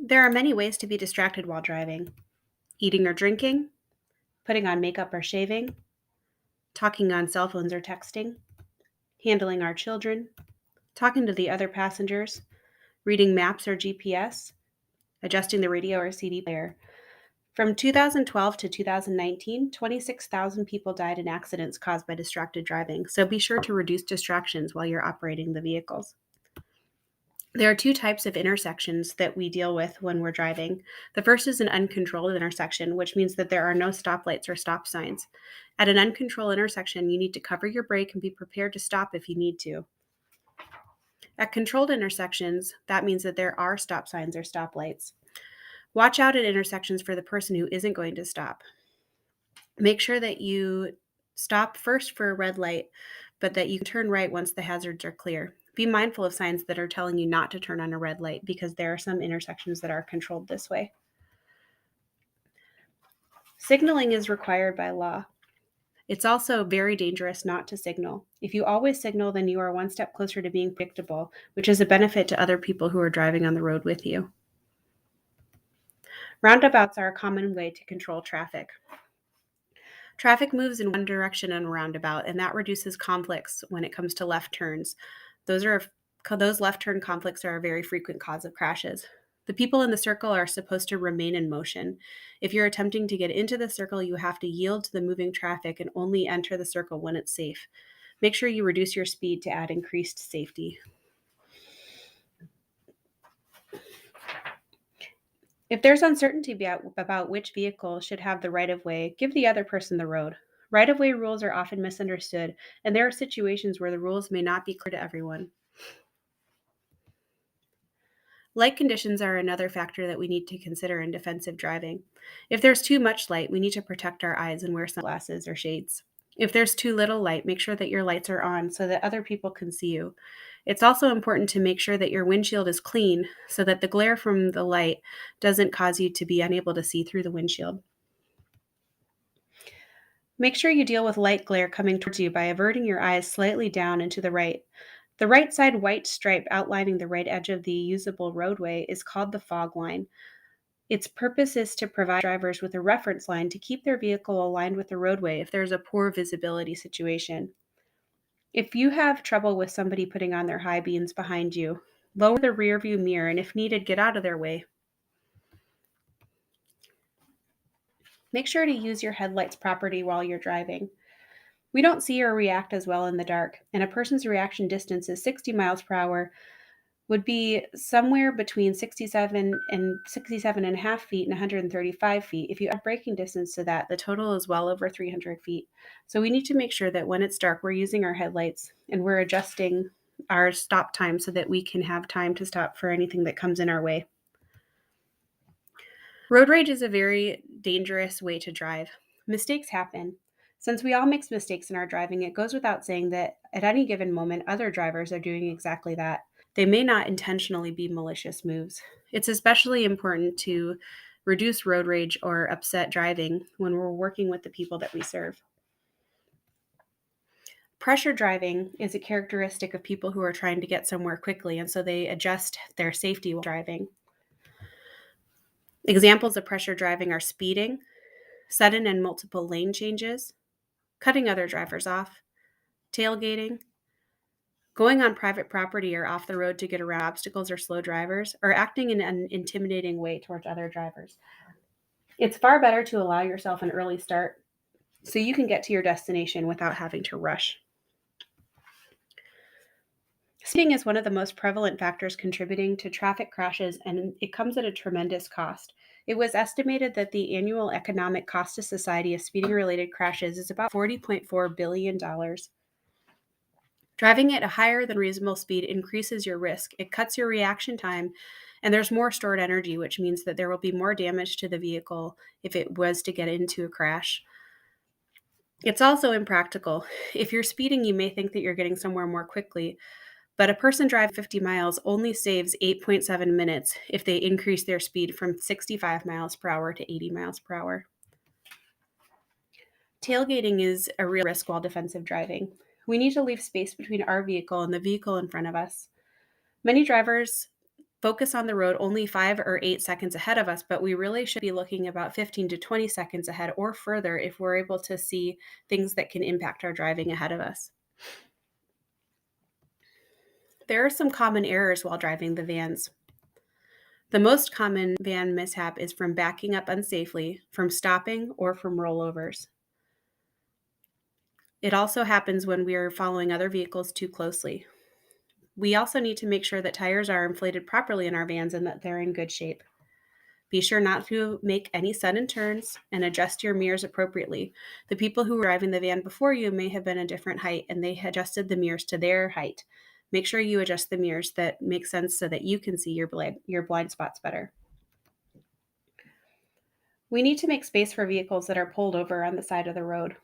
There are many ways to be distracted while driving: eating or drinking, putting on makeup or shaving, talking on cell phones or texting, handling our children, talking to the other passengers, reading maps or GPS, adjusting the radio or CD player. From 2012 to 2019, 26,000 people died in accidents caused by distracted driving, so be sure to reduce distractions while you're operating the vehicles. There are two types of intersections that we deal with when we're driving. The first is an uncontrolled intersection, which means that there are no stoplights or stop signs. At an uncontrolled intersection, you need to cover your brake and be prepared to stop if you need to. At controlled intersections, that means that there are stop signs or stoplights. Watch out at intersections for the person who isn't going to stop. Make sure that you stop first for a red light, but that you turn right once the hazards are clear. Be mindful of signs that are telling you not to turn on a red light because there are some intersections that are controlled this way. Signaling is required by law. It's also very dangerous not to signal. If you always signal, then you are one step closer to being predictable, which is a benefit to other people who are driving on the road with you. Roundabouts are a common way to control traffic. Traffic moves in one direction on a roundabout, and that reduces conflicts when it comes to left turns. Those left turn conflicts are a very frequent cause of crashes. The people in the circle are supposed to remain in motion. If you're attempting to get into the circle, you have to yield to the moving traffic and only enter the circle when it's safe. Make sure you reduce your speed to add increased safety. If there's uncertainty about which vehicle should have the right of way, give the other person the road. Right of way rules are often misunderstood, and there are situations where the rules may not be clear to everyone. Light conditions are another factor that we need to consider in defensive driving. If there's too much light, we need to protect our eyes and wear sunglasses or shades. If there's too little light, make sure that your lights are on so that other people can see you. It's also important to make sure that your windshield is clean so that the glare from the light doesn't cause you to be unable to see through the windshield. Make sure you deal with light glare coming towards you by averting your eyes slightly down and to the right. The right side white stripe outlining the right edge of the usable roadway is called the fog line. Its purpose is to provide drivers with a reference line to keep their vehicle aligned with the roadway if there's a poor visibility situation. If you have trouble with somebody putting on their high beams behind you, lower the rear view mirror and if needed, get out of their way. Make sure to use your headlights properly while you're driving. We don't see or react as well in the dark, and a person's reaction distance is 60 miles per hour would be somewhere between 67 and a half feet and 135 feet. If you add braking distance to that, the total is well over 300 feet. So we need to make sure that when it's dark, we're using our headlights and we're adjusting our stop time so that we can have time to stop for anything that comes in our way. Road rage is a very dangerous way to drive. Mistakes happen. Since we all make mistakes in our driving, it goes without saying that at any given moment, other drivers are doing exactly that. They may not intentionally be malicious moves. It's especially important to reduce road rage or upset driving when we're working with the people that we serve. Pressure driving is a characteristic of people who are trying to get somewhere quickly, and so they adjust their safety while driving. Examples of pressure driving are speeding, sudden and multiple lane changes, cutting other drivers off, tailgating, going on private property or off the road to get around obstacles or slow drivers, or acting in an intimidating way towards other drivers. It's far better to allow yourself an early start so you can get to your destination without having to rush. Speeding is one of the most prevalent factors contributing to traffic crashes, and it comes at a tremendous cost. It was estimated that the annual economic cost to society of speeding-related crashes is about $40.4 billion. Driving at a higher than reasonable speed increases your risk. It cuts your reaction time, and there's more stored energy, which means that there will be more damage to the vehicle if it was to get into a crash. It's also impractical. If you're speeding, you may think that you're getting somewhere more quickly, but a person driving 50 miles only saves 8.7 minutes if they increase their speed from 65 miles per hour to 80 miles per hour. Tailgating is a real risk while defensive driving. We need to leave space between our vehicle and the vehicle in front of us. Many drivers focus on the road only 5 or 8 seconds ahead of us, but we really should be looking about 15 to 20 seconds ahead or further if we're able to see things that can impact our driving ahead of us. There are some common errors while driving the vans. The most common van mishap is from backing up unsafely, from stopping, or from rollovers. It also happens when we are following other vehicles too closely. We also need to make sure that tires are inflated properly in our vans and that they're in good shape. Be sure not to make any sudden turns and adjust your mirrors appropriately. The people who were driving the van before you may have been a different height and they adjusted the mirrors to their height. Make sure you adjust the mirrors that make sense so that you can see your blind spots better. We need to make space for vehicles that are pulled over on the side of the road.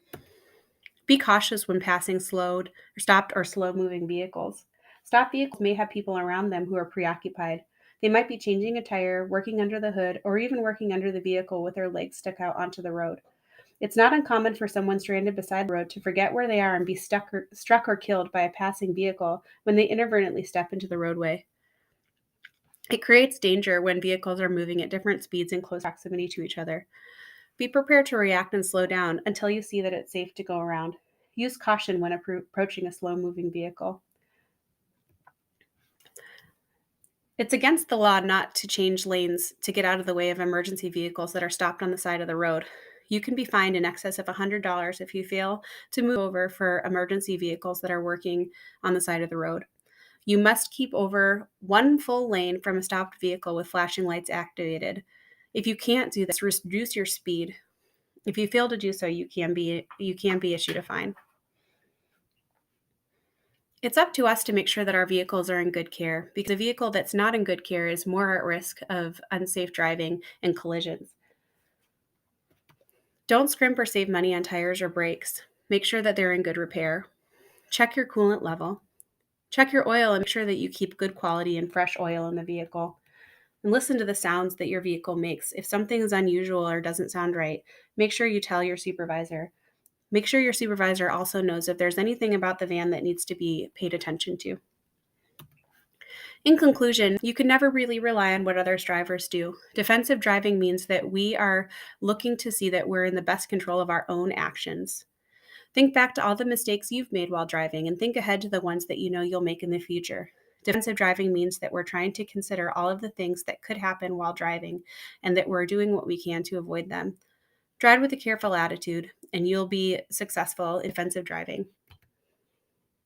Be cautious when passing stopped or slow moving vehicles. Stopped vehicles may have people around them who are preoccupied. They might be changing a tire, working under the hood, or even working under the vehicle with their legs stuck out onto the road. It's not uncommon for someone stranded beside the road to forget where they are and be struck or killed by a passing vehicle when they inadvertently step into the roadway. It creates danger when vehicles are moving at different speeds in close proximity to each other. Be prepared to react and slow down until you see that it's safe to go around. Use caution when approaching a slow-moving vehicle. It's against the law not to change lanes to get out of the way of emergency vehicles that are stopped on the side of the road. You can be fined in excess of $100 if you fail to move over for emergency vehicles that are working on the side of the road. You must keep over one full lane from a stopped vehicle with flashing lights activated. If you can't do this, reduce your speed. If you fail to do so, you can be issued a fine. It's up to us to make sure that our vehicles are in good care, because a vehicle that's not in good care is more at risk of unsafe driving and collisions. Don't scrimp or save money on tires or brakes. Make sure that they're in good repair. Check your coolant level. Check your oil and make sure that you keep good quality and fresh oil in the vehicle. And listen to the sounds that your vehicle makes. If something is unusual or doesn't sound right, make sure you tell your supervisor. Make sure your supervisor also knows if there's anything about the van that needs to be paid attention to. In conclusion, you can never really rely on what other drivers do. Defensive driving means that we are looking to see that we're in the best control of our own actions. Think back to all the mistakes you've made while driving and think ahead to the ones that you know you'll make in the future. Defensive driving means that we're trying to consider all of the things that could happen while driving and that we're doing what we can to avoid them. Drive with a careful attitude, and you'll be successful in defensive driving.